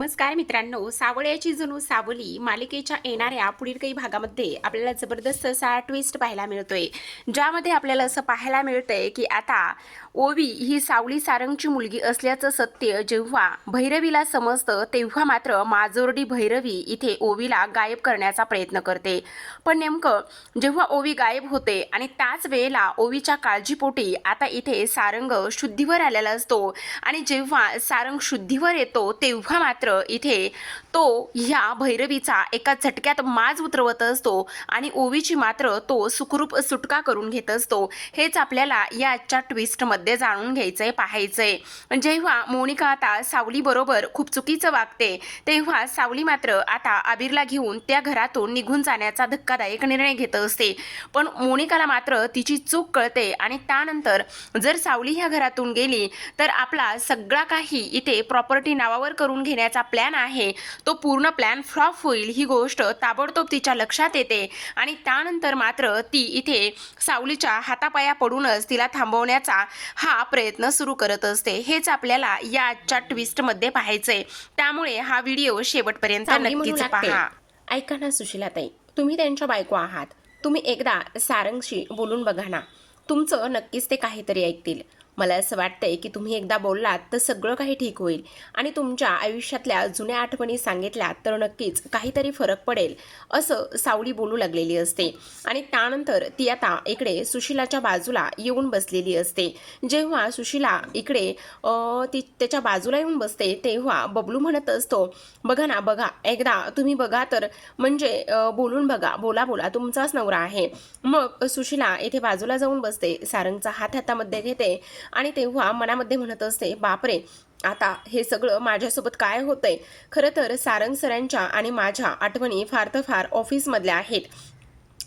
नमस्कार मित्रांनो, सावळ्याची जणू सावली मालिकेच्या येणाऱ्या पुढील काही भागामध्ये आपल्याला जबरदस्त असा ट्विस्ट पाहायला मिळतोय, ज्यामध्ये आपल्याला असं पाहायला मिळतंय की आता ओवी ही सावली सारंगची मुलगी असल्याचं सत्य जेव्हा भैरवीला समजतं, तेव्हा मात्र माजोर्डी भैरवी इथे ओवीला गायब करण्याचा प्रयत्न करते. पण नेमकं जेव्हा ओवी गायब होते आणि त्याच वेळेला ओवीच्या काळजीपोटी आता इथे सारंग शुद्धीवर आलेला असतो आणि जेव्हा सारंग शुद्धीवर येतो तेव्हा मात्र इथे तो ह्या भैरवीचा एका झटक्यात माज उतरवत असतो आणि ओवीची मात्र तो सुखरूप सुटका करून घेत असतो. हेच आपल्याला या आजच्या ट्विस्टमध्ये जाणून घ्यायचंय, पाहायचंय. जेव्हा मोनिका आता सावली बरोबर खूप चुकीचं वागते, तेव्हा सावली मात्र आता आबिरला घेऊन त्या घरातून निघून जाण्याचा धक्कादायक निर्णय घेत असते. पण मोनिकाला मात्र तिची चूक कळते आणि त्यानंतर जर सावली ह्या घरातून गेली तर आपला सगळा काही इथे प्रॉपर्टी नावावर करून घेण्याचा प्लॅन आहे, तो पूर्ण प्लॅन फ्लॉप होईल ही गोष्ट ताबडतोब तिच्या लक्षात येते आणि त्यानंतर मात्र ती इथे सावलीच्या हातापाया पडूनच तिला थांबवण्याचा हा प्रयत्न सुरू करत असते. हेच आपल्याला या आजच्या ट्विस्टमध्ये पाहायचंय, त्यामुळे हा व्हिडिओ शेवटपर्यंत नक्कीच पहा. ऐका ना सुशीलाताई, तुम्ही त्यांच्या बायको आहात. तुम्ही एकदा सारंगशी बोलून बघा ना, तुमचं नक्कीच ते काहीतरी ऐकतील. मला असं वाटतंय की तुम्ही एकदा बोललात तर सगळं काही ठीक होईल आणि तुमच्या आयुष्यातल्या जुन्या आठवणी सांगितल्यात तर नक्कीच काहीतरी फरक पडेल, असं सावली बोलू लागलेली असते. आणि त्यानंतर ती आता इकडे सुशीलाच्या बाजूला येऊन बसलेली असते. जेव्हा सुशीला इकडे ती त्याच्या बाजूला येऊन बसते तेव्हा बबलू म्हणत असतो, बघा ना बघा, एकदा तुम्ही बघा तर, म्हणजे बोलून बघा, बोला बोला, तुमचाच नवरा आहे. मग सुशीला इथे बाजूला जाऊन बसते, सारंगचा हात हातामध्ये घेते आणि तेव्हा मनामध्ये म्हणत असते, बापरे, आता हे सगळं माझ्यासोबत काय होतंय. खरं तर सारंग सरांच्या आणि माझ्या आठवणी फार तर फार ऑफिसमधल्या आहेत,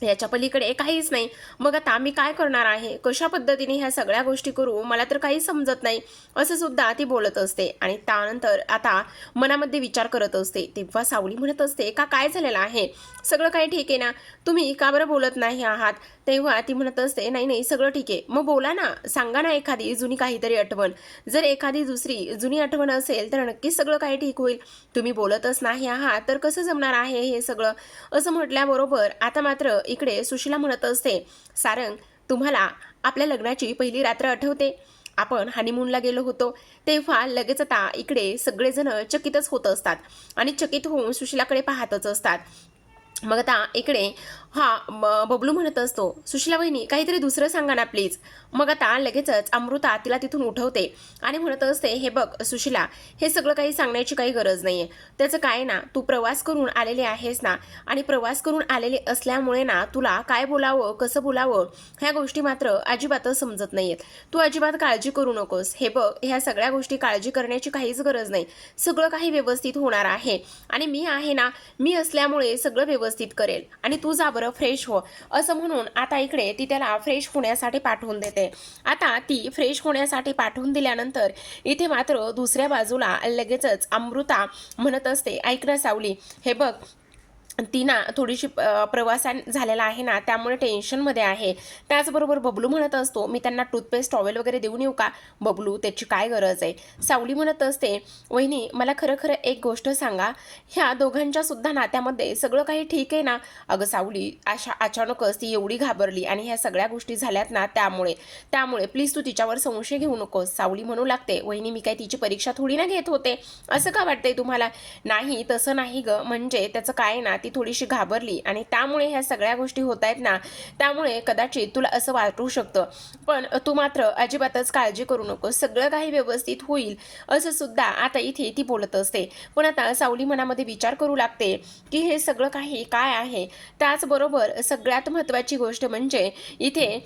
याच्या पलीकडे काहीच नाही. मग आता मी काय करणार आहे, कशा पद्धतीने ह्या सगळ्या गोष्टी करू, मला तर काही समजत नाही, असं सुद्धा ती बोलत असते. आणि त्यानंतर आता मनामध्ये विचार करत असते. तेव्हा सावली म्हणत असते, का काय झालेलं आहे, सगळं काही ठीक आहे ना, तुम्ही का बरं बोलत नाही आहात. तेव्हा ती म्हणत असते, नाही नाही सगळं ठीक आहे. मग बोला ना, सांगा ना एखादी जुनी काहीतरी आठवण. जर एखादी दुसरी जुनी आठवण असेल तर नक्कीच सगळं काही ठीक होईल. तुम्ही बोलतच नाही आहात तर कसं जमणार आहे हे सगळं, असं म्हटल्याबरोबर आता मात्र इकडे सुशीला म्हणत असते, सारंग, तुम्हाला आपल्या लग्नाची पहिली रात्र आठवते, आपण हनीमूनला गेलो होतो तेव्हा लगेच आता इकडे सगळेजण चकितच होत असतात आणि चकित होऊन सुशीलाकडे पाहतच असतात. मग आता इकडे बबलू म्हणत असतो, सुशीला वहिनी काहीतरी दुसरं सांगा ना प्लीज. मग आता लगेचच अमृता तिला तिथून उठवते आणि म्हणत असते, हे बघ सुशीला, हे सगळं काही सांगण्याची काही गरज नाही आहे. त्याचं काय ना, तू प्रवास करून आलेली आहेस ना, आणि प्रवास करून आलेले असल्यामुळे ना तुला काय बोलावं कसं बोलावं ह्या गोष्टी मात्र अजिबातच समजत नाही आहेत. तू अजिबात काळजी करू नकोस. हे बघ, ह्या सगळ्या गोष्टी काळजी करण्याची काहीच गरज नाही, सगळं काही व्यवस्थित होणार आहे आणि मी आहे ना, मी असल्यामुळे सगळं व्यवस्थित करेल आणि तू जा बरं, फ्रेश हो, असं म्हणून आता इकडे ती त्याला फ्रेश होण्यासाठी पाठवून देते. आता ती फ्रेश होण्यासाठी पाठवून दिल्यानंतर इथे मात्र दुसऱ्या बाजूला लगेचच अमृता म्हणत असते, ऐक ना सावली, हे बघ, ती ना थोडीशी प्रवासान झालेला आहे ना, त्यामुळे टेन्शनमध्ये आहे. त्याचबरोबर बबलू म्हणत असतो, मी त्यांना टूथपेस्ट टॉवेल वगैरे देऊन येऊ का. बबलू, त्याची काय गरज आहे. सावली म्हणत असते, वहिनी मला खरं खरं एक गोष्ट सांगा, ह्या दोघांच्या सुद्धा नात्यामध्ये सगळं काही ठीक आहे ना. अगं सावली, अचानकच ती एवढी घाबरली आणि ह्या सगळ्या गोष्टी झाल्यात ना, त्यामुळे प्लीज तू तिच्यावर संशय घेऊ नकोस. सावली म्हणू लागते, वहिनी मी काय तिची परीक्षा थोडी ना घेत होते, असं का वाटतंय तुम्हाला. नाही तसं नाही ग, म्हणजे त्याचं काय ना, ती थोडीशी घाबरली आणि त्यामुळे ह्या सगळ्या गोष्टी होत आहेत ना, त्यामुळे कदाचित तुला असं वाटू शकतं. पण तू मात्र अजिबातच काळजी करू नको, सगळं काही व्यवस्थित होईल, असं सुद्धा आता इथे ती बोलत असते. पण आता सावली मनामध्ये विचार करू लागते की हे सगळं काही काय आहे. त्याचबरोबर सगळ्यात महत्त्वाची गोष्ट म्हणजे इथे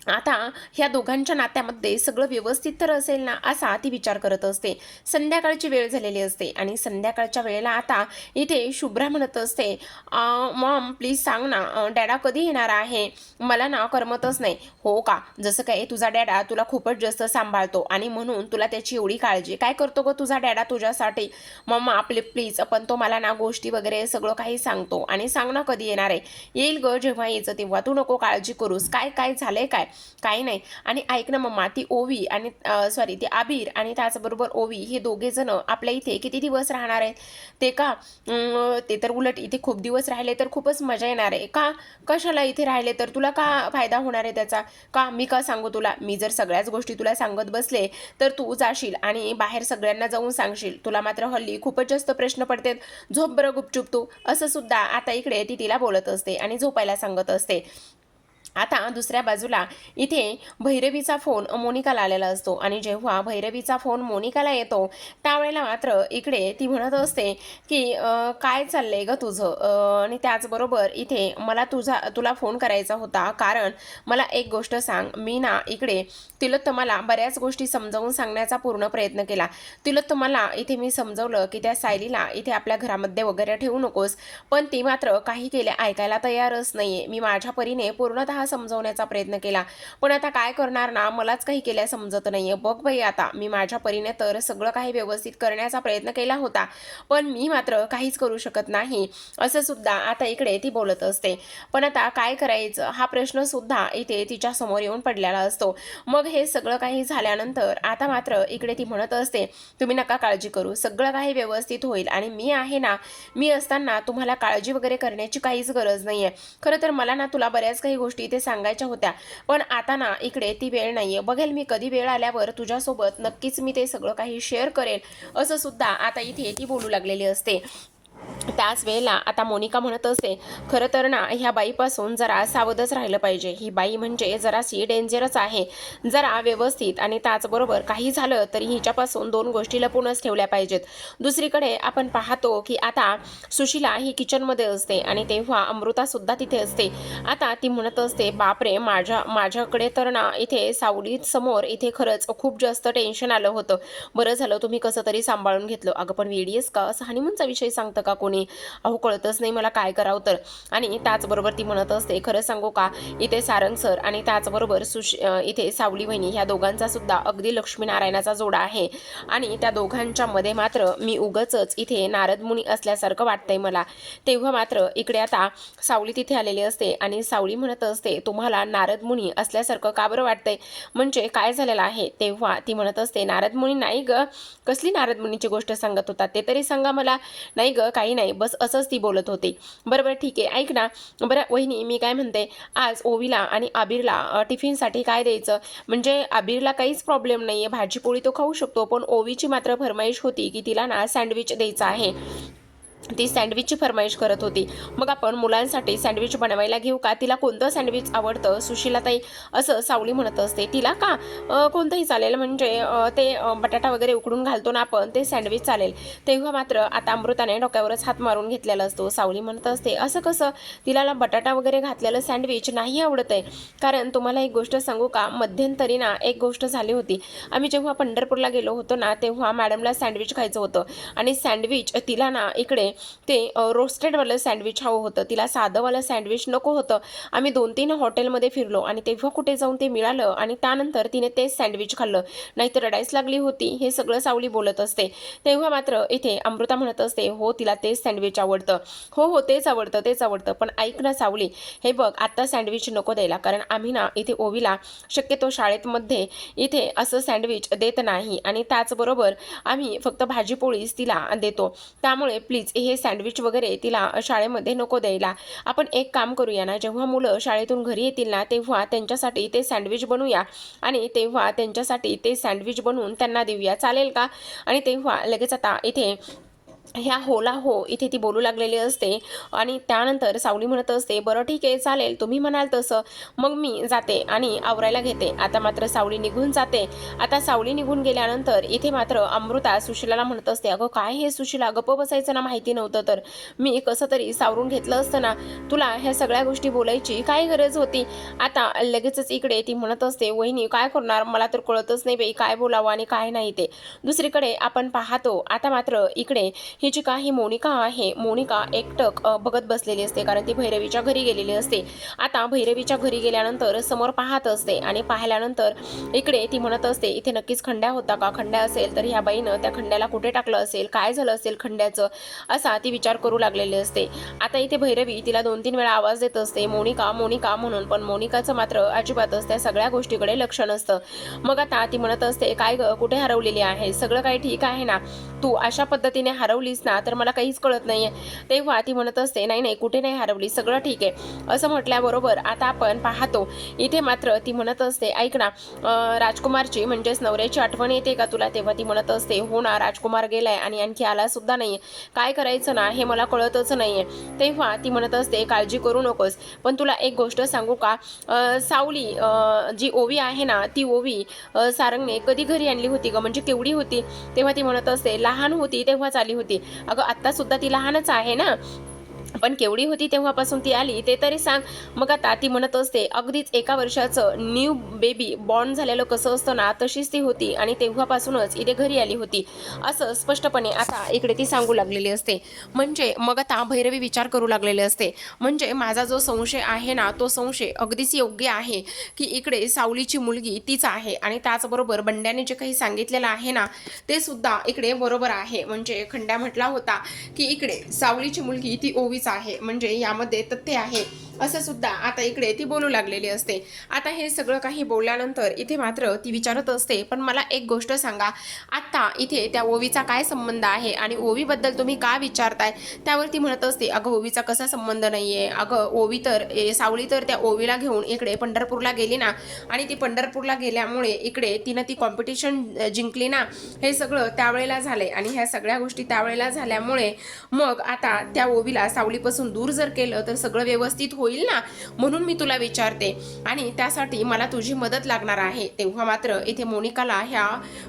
आता ह्या दोघांच्या नात्यामध्ये सगळं व्यवस्थित तर असेल ना, असा ती विचार करत असते. संध्याकाळची वेळ झालेली असते आणि संध्याकाळच्या वेळेला आता इथे शुभ्रा म्हणत असते, मॉम प्लीज सांग ना, डॅडा कधी येणार आहे, मला ना करमतच नाही. हो का, जसं काय तुझा डॅडा तुला खूपच जास्त सांभाळतो आणि म्हणून तुला त्याची एवढी काळजी. काय करतो ग तुझा डॅडा तुझ्यासाठी. मम्मा आपले प्लीज, पण तो मला ना गोष्टी वगैरे सगळं काही सांगतो आणि सांग ना कधी येणार आहे. येईल ग, जेव्हा यायचं तेव्हा, तू नको काळजी करूस. काय काय झालंय काय, काही नाही. आणि ऐक ना मम्मा, ती ओवी आणि सॉरी ती आबिर आणि त्याचबरोबर ओवी हे दोघे जण आपल्या इथे किती दिवस राहणार आहेत ते का? ते तर उलट इथे खूप दिवस राहिले तर खूपच मजा येणार आहे. का? कशाला इथे राहिले तर तुला का फायदा होणार आहे त्याचा? का मी का सांगू तुला? मी जर सगळ्याच गोष्टी तुला सांगत बसले तर तू जाशील आणि बाहेर सगळ्यांना जाऊन सांगशील. तुला मात्र हल्ली खूपच जास्त प्रश्न पडतात. झोप बरं गुपचूप तू. असं सुद्धा आता इकडे ती तिला बोलत असते आणि झोपायला सांगत असते. आता दुसऱ्या बाजूला इथे भैरवीचा फोन मोनिकाला आलेला असतो आणि जेव्हा भैरवीचा फोन मोनिकाला येतो त्यावेळेला मात्र इकडे ती म्हणत असते की काय चाललंय ग तुझं? आणि त्याचबरोबर इथे मला तुला फोन करायचा होता, कारण मला एक गोष्ट सांग. मी ना इकडे तिलोत्तमाला बऱ्याच गोष्टी समजावून सांगण्याचा पूर्ण प्रयत्न केला. तिलोत्तमाला इथे मी समजवलं की त्या सायलीला इथे आपल्या घरामध्ये वगैरे ठेवू नकोस, पण ती मात्र काही केले ऐकायला तयारच नाहीये. मी माझ्या परीने पूर्णतः समजवण्याचा प्रयत्न केला, पण आता काय करणार ना, मलाच काही केल्या समजत नाहीये. बघ बाई, आता मी माझ्या परीने तर सगळं काही व्यवस्थित करण्याचा प्रयत्न केला होता, पण मी मात्र काहीच करू शकत नाही, असं सुद्धा आता इकडे ती बोलत असते. पण आता काय करायचं हा प्रश्न सुद्धा इथे तिच्या समोर येऊन पडलेला असतो. मग हे सगळं काही झाल्यानंतर आता मात्र इकडे ती म्हणत असते, तुम्ही नका काळजी करू, सगळं काही व्यवस्थित होईल आणि मी आहे ना, मी असताना तुम्हाला काळजी वगैरे करण्याची काहीच गरज नाहीये. खरं तर मला ना तुला बऱ्याच काही गोष्टी इथे सांगायच्या होत्या, पण आता ना इकडे ती वेळ नाहीये. बघेल मी कधी वेळ आल्यावर तुझ्यासोबत नक्कीच मी ते सगळं काही शेअर करेल, असं सुद्धा आता इथे ती बोलू लागलेली असते. त्याच वेळेला आता मोनिका म्हणत असते, खरं तर ना ह्या बाईपासून जरा सावधच राहिलं पाहिजे. ही बाई म्हणजे जराशी डेंजरच आहे. जरा व्यवस्थित आणि त्याचबरोबर काही झालं तरी हिच्यापासून दोन गोष्टी लपूनच ठेवल्या पाहिजेत. दुसरीकडे आपण पाहतो की आता सुशिला ही किचनमध्ये असते आणि तेव्हा अमृता सुद्धा तिथे असते. आता ती म्हणत असते, बापरे, माझ्याकडे तर ना इथे सावली समोर इथे खरंच खूप जास्त टेन्शन आलं होतं. बरं झालं तुम्ही कसं तरी सांभाळून घेतलं. अगं पण वेडीस का? असं हनीमूनचा विषय सांगतं का कोणी? अहो कळतच नाही मला काय करावं तर. आणि त्याचबरोबर ती म्हणत असते, खरं सांगू का, इथे सारंग सर आणि त्याचबरोबर इथे सावली वहिनी ह्या दोघांचा सुद्धा अगदी लक्ष्मीनारायणाचा जोडा आहे आणि त्या दोघांच्या मध्ये मात्र मी उगाचच इथे नारद मुनी असल्यासारखं वाटतंय मला. तेव्हा मात्र इकडे आता सावली तिथे आलेली असते आणि सावली म्हणत असते, तुम्हाला नारद मुनी असल्यासारखं का बरं वाटतंय? म्हणजे काय झालेलं आहे? तेव्हा ती म्हणत असते, नारद मुनी नाही ग, कसली नारद मुनीची गोष्ट सांगत होता ते तरी सांगा मला. नाही ग, काही नाही, बस असंच ती बोलत होती. बरं ठीक आहे, ऐक ना, बरं वहिनी मी काय म्हणते, आज ओवीला आणि आबिरला टिफिनसाठी काय द्यायचं? म्हणजे आबिरला काहीच प्रॉब्लेम नाही आहे, भाजी पोळी तो खाऊ शकतो, पण ओवीची मात्र फरमाईश होती की तिला ना सँडविच द्यायचं आहे. ती सँडविचची फरमाईश करत होती. मग आपण मुलांसाठी सँडविच बनवायला घेऊ का? तिला कोणतं सँडविच आवडतं सुशीलाताई? असं सावली म्हणत असते. तिला का कोणतंही चालेल, म्हणजे ते बटाटा वगैरे उकडून घालतो ना आपण, ते सँडविच चालेल. तेव्हा मात्र आता अमृताने डोक्यावरच हात मारून घेतलेला असतो. सावली म्हणत असते, असं कसं? तिला बटाटा वगैरे घातलेलं सँडविच नाही आवडत आहे. कारण तुम्हाला एक गोष्ट सांगू का, मध्यंतरी ना एक गोष्ट झाली होती. आम्ही जेव्हा पंढरपूरला गेलो होतो ना, तेव्हा मॅडमला सँडविच खायचं होतं आणि सँडविच तिला ना इकडे ते रोस्टेडवालं सँडविच हवं होतं. तिला साधंवालं सँडविच नको होतं. आम्ही 2-3 हॉटेलमध्ये फिरलो आणि तेव्हा कुठे जाऊन ते मिळालं आणि त्यानंतर तिने तेच सँडविच खाल्लं, नाहीतर रडायच लागली होती. हे सगळं सावली बोलत असते. तेव्हा मात्र इथे अमृता म्हणत असते, हो तिला तेच सँडविच आवडतं, हो तेच आवडतं. पण ऐक ना सावली, हे बघ आत्ता सँडविच नको द्यायला, कारण आम्ही ना इथे ओवीला शक्यतो शाळेमध्ये इथे असं सँडविच देत नाही आणि त्याचबरोबर आम्ही फक्त भाजी पोळीच तिला देतो. त्यामुळे प्लीज हे सँडविच वगैरे तिला शाळेमध्ये नको द्यायला. आपण एक काम करूया ना, जेव्हा मुलं शाळेतून घरी येतील ना, तेव्हा त्यांच्यासाठी ते सँडविच बनवूया आणि तेव्हा त्यांच्यासाठी ते सँडविच बनवून त्यांना देऊया, चालेल का? आणि तेव्हा लगेच आता इथे ह्या होला हो इथे ती बोलू लागलेली असते आणि त्यानंतर सावली म्हणत असते, बरं ठीक आहे, चालेल, तुम्ही म्हणाल तसं, मग मी जाते आणि आवरायला घेते. आता मात्र सावली निघून जाते. आता सावली निघून गेल्यानंतर इथे मात्र अमृता सुशिलाला म्हणत असते, अगं काय हे सुशिला, गप्प बसायचं ना, माहिती नव्हतं तर मी कसं तरी सावरून घेतलं असतं ना, तुला ह्या सगळ्या गोष्टी बोलायची काय गरज होती? आता लगेचच इकडे ती म्हणत असते, वहिनी काय करणार, मला तर कळतच नाही बाई काय बोलावं आणि काय नाही ते. दुसरीकडे आपण पाहतो आता मात्र इकडे ही जी काही मोनिका आहे, मोनिका एकटक बघत बसलेली असते, कारण ती भैरवीच्या घरी गेलेली असते. आता भैरवीच्या घरी गेल्यानंतर समोर पाहत असते आणि पाहिल्यानंतर इकडे ती म्हणत असते, इथे नक्कीच खंड्या होता का? खंड्या असेल तर ह्या बाईनं त्या खंड्याला कुठे टाकलं असेल, काय झालं असेल खंड्याचं, असा ती विचार करू लागलेली असते. आता इथे भैरवी तिला 2-3 वेळा आवाज देत असते, मोनिका मोनिका म्हणून, पण मोनिकाचं मात्र अजिबातच त्या सगळ्या गोष्टीकडे लक्ष नसतं. मग आता ती म्हणत असते, काय ग, कुठे हरवलेली आहे? सगळं काही ठीक आहे ना? तू अशा पद्धतीने हरवलीस ना तर मला काहीच कळत नाहीये. तेव्हा ती म्हणत असते, नाही नाही, कुठे नाही हरवली, सगळं ठीक आहे. असं म्हटल्याबरोबर आता आपण पाहतो इथे मात्र ती म्हणत असते, ऐक ना, राजकुमारची म्हणजेच नवऱ्याची आठवण येते का तुला? तेव्हा ती म्हणत असते, हो ना, राजकुमार गेलाय आणि आणखी आला सुद्धा नाहीये. काय करायचं ना हे मला कळतच नाहीये. तेव्हा ती म्हणत असते, काळजी करू नकोस, पण तुला एक गोष्ट सांगू का? सावली जी ओवी आहे ना, ती ओवी सारंगने कधी घरी आणली होती ग? म्हणजे केवढी होती? तेव्हा ती म्हणत असते, लहान होती तेव्हाच आली होती. अगं आत्ता सुद्धा ती लहानच आहे ना, पण केवढी होती तेव्हापासून ती आली ते तरी सांग. मग आता ती म्हणत असते, अगदीच 1 वर्षाचं न्यू बेबी बॉर्न झालेलं कसं असतं ना, तशीच ती होती आणि तेव्हापासूनच इथे घरी आली होती, असं स्पष्टपणे आता इकडे ती सांगू लागलेली असते. म्हणजे मग आता भैरवी विचार करू लागलेले असते, म्हणजे माझा जो संशय आहे ना, तो संशय अगदीच योग्य आहे की इकडे सावलीची मुलगी तीच आहे आणि त्याचबरोबर बंड्याने जे काही सांगितलेलं आहे ना, ते सुद्धा इकडे बरोबर आहे. म्हणजे खंड्या म्हटला होता की इकडे सावलीची मुलगी ती ओवीच आहे, म्हणजे यामध्ये तथ्य आहे, असं सुद्धा आता इकडे ती बोलू लागलेली असते. आता हे सगळं काही बोलल्यानंतर इथे मात्र ती विचारत असते, पण मला एक गोष्ट सांगा, आता इथे त्या ओवीचा काय संबंध आहे आणि ओवीबद्दल तुम्ही का विचारताय? त्यावर ती म्हणत असते, अगं ओवीचा कसा संबंध नाहीये, अगं ओवी तर सावली तर त्या ओवीला घेऊन इकडे पंढरपूरला गेली ना, आणि ती पंढरपूरला गेल्यामुळे इकडे तिनं ती कॉम्पिटिशन जिंकली ना, हे सगळं त्यावेळेला झालंय आणि ह्या सगळ्या गोष्टी त्यावेळेला झाल्यामुळे मग आता त्या ओवीला सावलीपासून दूर जर केलं तर सगळं व्यवस्थित होईल ना, म्हणून मी तुला विचारते आणि त्यासाठी मला तुझी मदत लागणार आहे. तेव्हा मात्र इथे मोनिकाला ह्या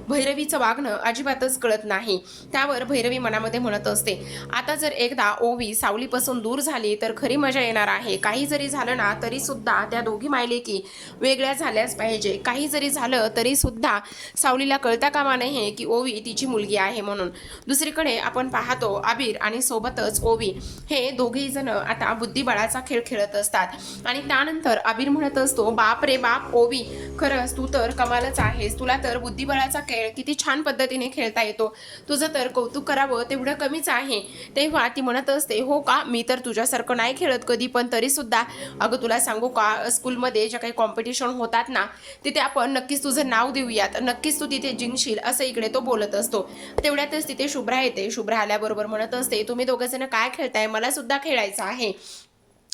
भैरवीचं वागणं अजिबातच कळत नाही. त्यावर भैरवी मनामध्ये म्हणत असते, आता जर एकदा ओवी सावलीपासून दूर झाली तर खरी मजा येणार आहे. काही जरी झालं ना तरी सुद्धा त्या दोघी मायलेकी वेगळ्या झाल्याच पाहिजे. काही जरी झालं तरी सुद्धा सावलीला कळता कामा नये की ओवी तिची मुलगी आहे म्हणून. दुसरीकडे आपण पाहतो अबीर आणि सोबतच ओवी हे दोघेही जण आता बुद्धिबळाचा खेळ खेळत असतात आणि त्यानंतर अबीर म्हणत असतो, बाप रे बाप ओवी, खरंच तू तर कमालच आहेस, तुला तर बुद्धिबळाचा खेळ किती छान पद्धतीने खेळता येतो, तुझं तर कौतुक करावं तेवढं कमीच आहे. तेव्हा ती म्हणत असते, हो का, मी तर तुझ्यासारखं नाही खेळत कधी, पण तरी सुद्धा अगं तुला सांगू का, स्कूलमध्ये ज्या काही कॉम्पिटिशन होतात ना, तिथे आपण नक्कीच तुझं नाव देऊयात, नक्कीच तू तिथे जिंकशील, असं इकडे तो बोलत असतो. तेवढ्यातच तिथे शुभ्रा येते. शुभ्रा आल्याबरोबर म्हणत असते, तुम्ही दोघं जण काय खेळताय, मला सुद्धा खेळायचं आहे.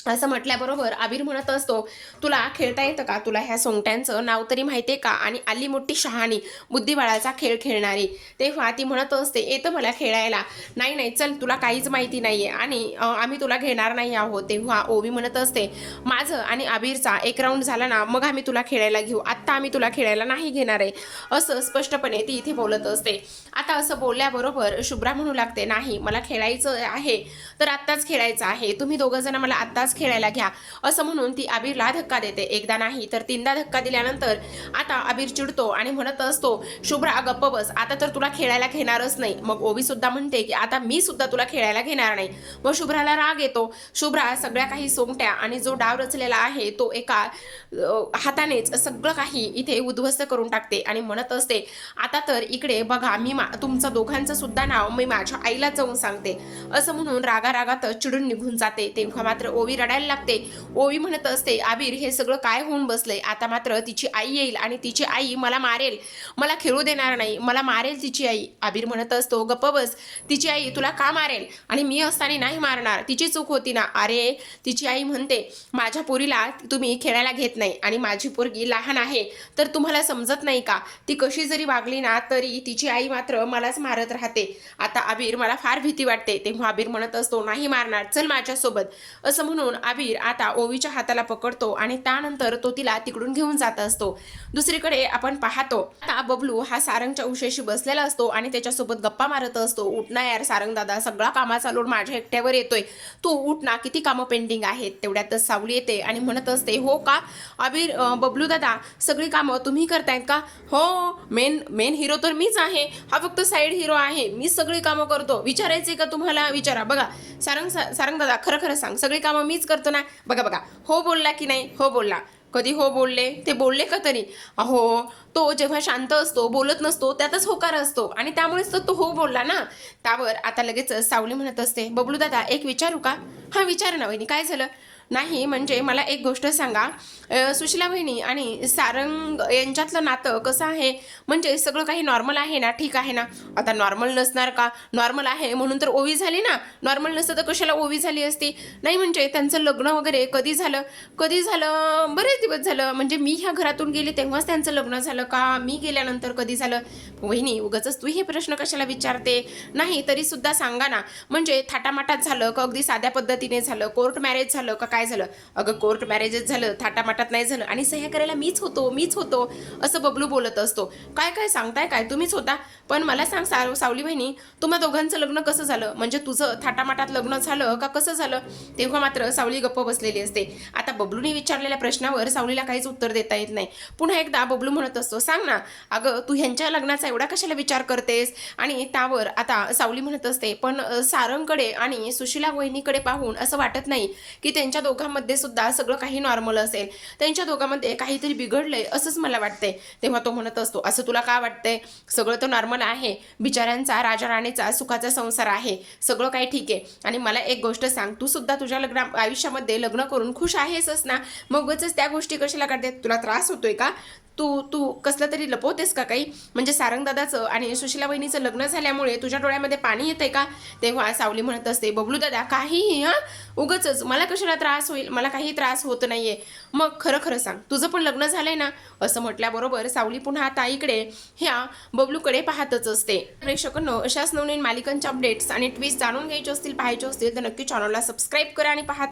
असं म्हटल्याबरोबर अबीर म्हणत असतो, तुला खेळता येतं का? तुला ह्या सोंगट्यांचं नाव तरी माहितीये का? आणि आली मोठी शहाणी बुद्धिबळाचा खेळ खेळणारी. तेव्हा ती म्हणत असते, येतं मला खेळायला. नाही नाही, चल, तुला काहीच माहिती नाहीये आणि आम्ही तुला घेणार नाही आहोत. तेव्हा ओवी म्हणत असते, माझं आणि अबीरचा 1 राऊंड झाला ना, मग आम्ही तुला खेळायला घेऊ, आत्ता आम्ही तुला खेळायला नाही घेणार आहे, असं स्पष्टपणे ती इथे बोलत असते. आता असं बोलल्याबरोबर शुभ्रा म्हणू लागते, नाही, मला खेळायचं आहे तर आत्ताच खेळायचं आहे, तुम्ही दोघं जण मला आत्ताच खेळायला घ्या, असं म्हणून ती अबीरला धक्का देते. एकदा नाही तर 3दा धक्का दिल्यानंतर आता अबीर चिडतो आणि म्हणत असतो, शुभ्रा गप्प बस, आता तर तुला खेळायला घेणारच नाही. मग ओवी सुद्धा म्हणते की आता मी सुद्धा तुला खेळायला घेणार नाही. मग शुभ्राला राग येतो. शुभ्रा सगळ्या काही सोंगट्या आणि जो डाव रचलेला आहे तो एका हातानेच सगळं काही इथे उद्ध्वस्त करून टाकते आणि म्हणत असते, आता तर इकडे बघा, मी तुमचं दोघांचं सुद्धा नाव मी माझ्या आईला जाऊन सांगते, असं म्हणून रागारागात चिडून निघून जाते. तेव्हा मात्र ओवी रडायला लागते. ओवी म्हणत असते, अबीर, हे सगळं काय होऊन बसलंय? आता मात्र तिची आई येईल आणि तिची आई मला मारेल, मला खेळू देणार नाही, मला मारेल तिची आई. अबीर म्हणत असतो, गप्प बस, तिची आई तुला का मारेल? आणि मी असताना नाही मारणार, तिची चूक होती ना. अरे, तिची आई म्हणते, माझ्या पोरीला तुम्ही खेळायला घेत नाही आणि माझी पोरगी लहान आहे तर तुम्हाला समजत नाही का? ती कशी जरी वागली ना तरी तिची आई मात्र मलाच मारत राहते. आता अबीर, मला फार भीती वाटते. तेव्हा अबीर म्हणत असतो, नाही मारणार, चल माझ्यासोबत, असं म्हणून म्हणून आबिर आता ओवीच्या हाताला पकडतो आणि त्यानंतर तो तिला तिकडून घेऊन जात असतो. दुसरीकडे आपण पाहतो आता बबलू हा सारंगच्या उशीशी बसलेला असतो आणि त्याच्यासोबत गप्पा मारत असतो. उठ ना यार सारंग दादा, सगळा कामाचा लोड माझ्या एकट्यावर येतोय, तू उठ ना, किती कामं पेंडिंग आहेत. तेवढ्यातच सावली येते आणि म्हणत असते, हो का आबिर, बबलू दादा सगळी कामं तुम्ही करतायत का? हो, मेन हिरो तर मीच आहे, हा फक्त साईड हिरो आहे, मी सगळी कामं करतो. विचारायचे का तुम्हाला? विचारा. बघा सारंग दादा, खरं खरं सांग, सगळी कामं मीच करतो ना? बघा हो बोलला की नाही? हो बोलला. कधी हो बोलले? ते बोलले का तरी? अहो, तो जेव्हा शांत असतो, बोलत नसतो, त्यातच होकार असतो आणि त्यामुळेच तर तो हो बोलला ना. त्यावर आता लगेच सावली म्हणत असते, बबलू दादा एक विचारू का? हा विचार ना वहिनी, काय झालं? नाही म्हणजे मला एक गोष्ट सांगा, सुशीला वहिनी आणि सारंग यांच्यातलं नातं कसं आहे? म्हणजे सगळं काही नॉर्मल आहे ना? ठीक आहे ना? आता नॉर्मल नसणार का? नॉर्मल आहे म्हणून तर ओवी झाली ना. नॉर्मल नसतं तर कशाला ओवी झाली असती? नाही म्हणजे त्यांचं लग्न वगैरे कधी झालं? बरेच दिवस झालं. म्हणजे मी ह्या घरातून गेले तेव्हाच त्यांचं लग्न झालं का? मी गेल्यानंतर कधी झालं? वहिनी उगाचच तू हे प्रश्न कशाला विचारते? नाही तरी सुद्धा सांगा ना. म्हणजे थाटामाटात झालं का अगदी साध्या पद्धतीने झालं? कोर्ट मॅरेज झालं का काय झालं? अगं कोर्ट मॅरेजच झालं, थाटामाटात नाही झालं. आणि सह्या करायला मीच होतो असं बबलू बोलत असतो. काय सांगताय काय? तुम्हीच होता? पण मला सांग सावली बहिणी, तुम्हा दोघांचं लग्न कसं झालं? म्हणजे तुझं थाटामाटात लग्न झालं का कसं झालं? तेव्हा मात्र सावली गप्प बसलेली असते. आता बबलूने विचारलेल्या प्रश्नावर सावलीला काहीच उत्तर देता येत नाही. पुन्हा एकदा बबलू म्हणत असतो, सांग ना अगं, तू ह्यांच्या लग्नाचा एवढा कशाला विचार करतेस? आणि त्यावर आता सावली म्हणत असते, पण सारंगकडे आणि सुशीला वहिनीकडे पाहून असं वाटत नाही की त्यांच्या दोघांमध्ये सुद्धा सगळं काही नॉर्मल असेल. त्यांच्या दोघांमध्ये काहीतरी बिघडलंय असंच मला वाटतंय. तेव्हा तो म्हणत असतो, असं तुला काय वाटतंय? सगळं तर नॉर्मल आहे. बिचाऱ्यांचा राजा राणीचा सुखाचा संसार आहे, सगळं काही ठीक आहे. आणि मला एक गोष्ट सांग, तू सुद्धा तुझ्या आयुष्यामध्ये लग्न करून खुश आहेसच ना? मग उगाचच त्या गोष्टी कशाला काढते? तुला त्रास होतोय का? तू कसलं तरी लपवतेस का काही? म्हणजे सारंगदादाचं आणि सुशीला वहिनीचं लग्न झाल्यामुळे तुझ्या डोळ्यामध्ये पाणी येतंय का? तेव्हा सावली म्हणत असते, बबलू दादा काहीही, उगाचच मला कशाला त्रास होईल? मला काही त्रास होत नाहीये. मग खरं सांग, तुझं पण लग्न झालंय ना? असं म्हटल्याबरोबर सावली पुन्हा ताईकडे ह्या बबलूकडे पाहतच असते. प्रेक्षकांनो, अशाच नवनवीन मालिकांच्या अपडेट्स आणि ट्विस्ट जाणून घ्यायचे असतील, पाहायचे असतील तर नक्की चॅनलला सबस्क्राईब करा आणि पहा.